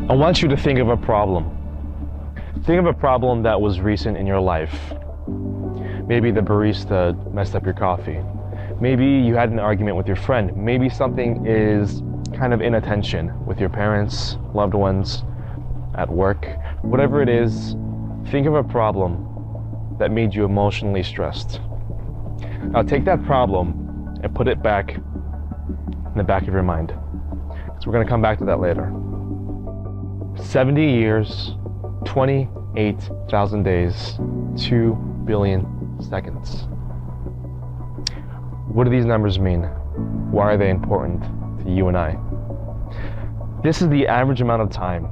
I want you to think of a problem. Think of a problem that was recent in your life. Maybe the barista messed up your coffee. Maybe you had an argument with your friend. Maybe something is kind of inattention with your parents, loved ones, at work. Whatever it is, think of a problem that made you emotionally stressed. Now take that problem and put it back in the back of your mind. So we're going to come back to that later. 70 years, 28,000 days, 2 billion seconds. What do these numbers mean? Why are they important to you and I? This is the average amount of time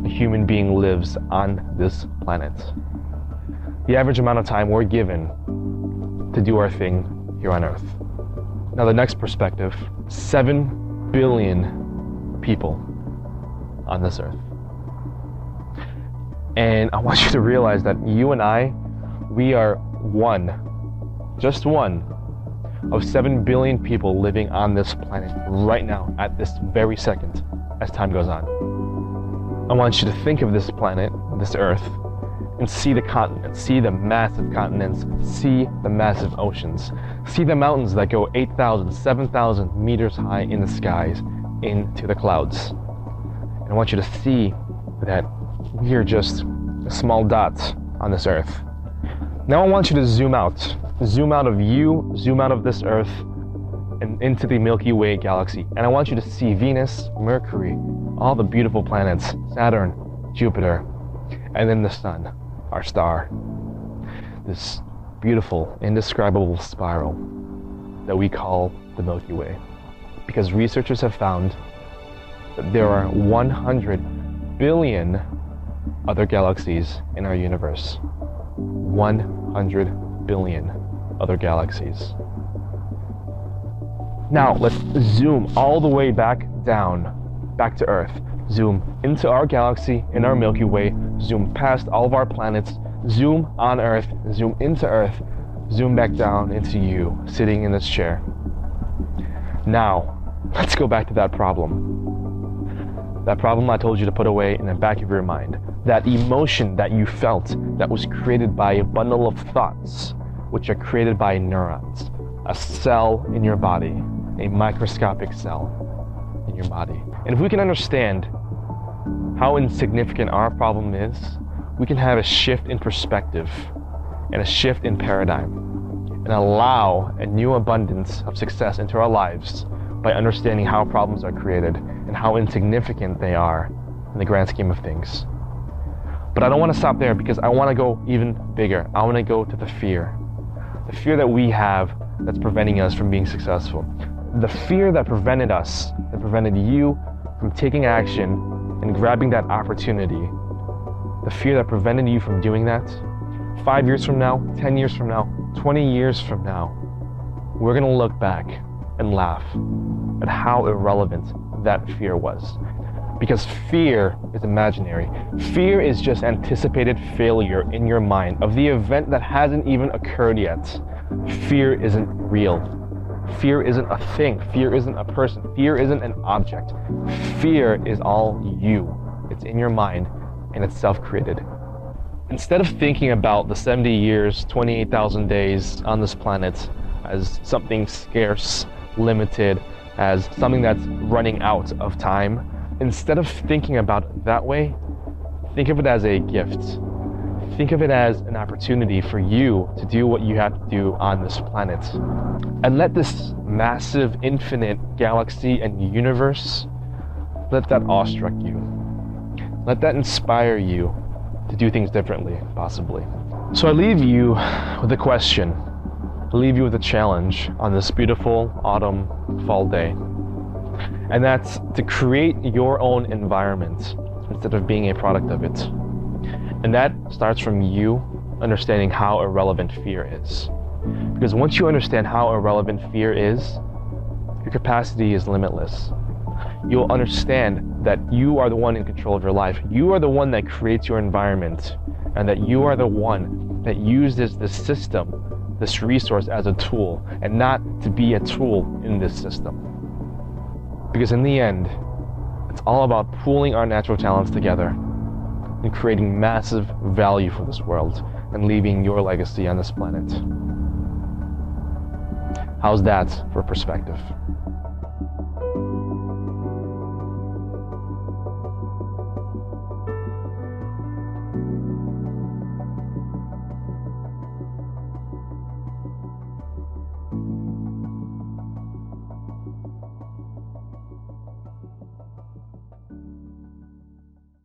a human being lives on this planet. The average amount of time we're given to do our thing here on Earth. Now the next perspective, 7 billion people on this Earth. And I want you to realize that you and I, we are one, just one, of 7 billion people living on this planet right now, at this very second, as time goes on. I want you to think of this planet, this Earth, and see the continents, see the massive continents, see the massive oceans, see the mountains that go 8,000, 7,000 meters high in the skies, into the clouds. And I want you to see that we are just a small dot on this Earth. Now I want you to zoom out of you, zoom out of this Earth, and into the Milky Way galaxy. And I want you to see Venus, Mercury, all the beautiful planets, Saturn, Jupiter, and then the sun, our star. This beautiful, indescribable spiral that we call the Milky Way. Because researchers have found that there are 100 billion other galaxies in our universe. 100 billion other galaxies. Now let's zoom all the way back down, back to Earth. Zoom into our galaxy, in our Milky Way, zoom past all of our planets, zoom on Earth, zoom into Earth, zoom back down into you, sitting in this chair. Now, let's go back to that problem. That problem I told you to put away in the back of your mind. That emotion that you felt that was created by a bundle of thoughts, which are created by neurons, a cell in your body, a microscopic cell in your body. And if we can understand how insignificant our problem is, we can have a shift in perspective and a shift in paradigm and allow a new abundance of success into our lives by understanding how problems are created and how insignificant they are in the grand scheme of things. But I don't want to stop there, because I want to go even bigger. I want to go to the fear that we have that's preventing us from being successful. The fear that prevented us, that prevented you from taking action and grabbing that opportunity. The fear that prevented you from doing that. 5 years from now, 10 years from now, 20 years from now, we're going to look back and laugh at how irrelevant that fear was. Because fear is imaginary. Fear is just anticipated failure in your mind of the event that hasn't even occurred yet. Fear isn't real. Fear isn't a thing. Fear isn't a person. Fear isn't an object. Fear is all you. It's in your mind, and it's self-created. Instead of thinking about the 70 years, 28,000 days on this planet as something scarce, limited, as something that's running out of time, instead of thinking about it that way, think of it as a gift. Think of it as an opportunity for you to do what you have to do on this planet. And let this massive, infinite galaxy and universe, let that awestruck you. Let that inspire you to do things differently, possibly. So I leave you with a question. I leave you with a challenge on this beautiful autumn, fall day. And that's to create your own environment instead of being a product of it. And that starts from you understanding how irrelevant fear is. Because once you understand how irrelevant fear is, your capacity is limitless. You'll understand that you are the one in control of your life. You are the one that creates your environment, and that you are the one that uses this system, this resource as a tool, and not to be a tool in this system. Because in the end, It's all about pooling our natural talents together and creating massive value for this world and leaving your legacy on this planet. How's that for perspective?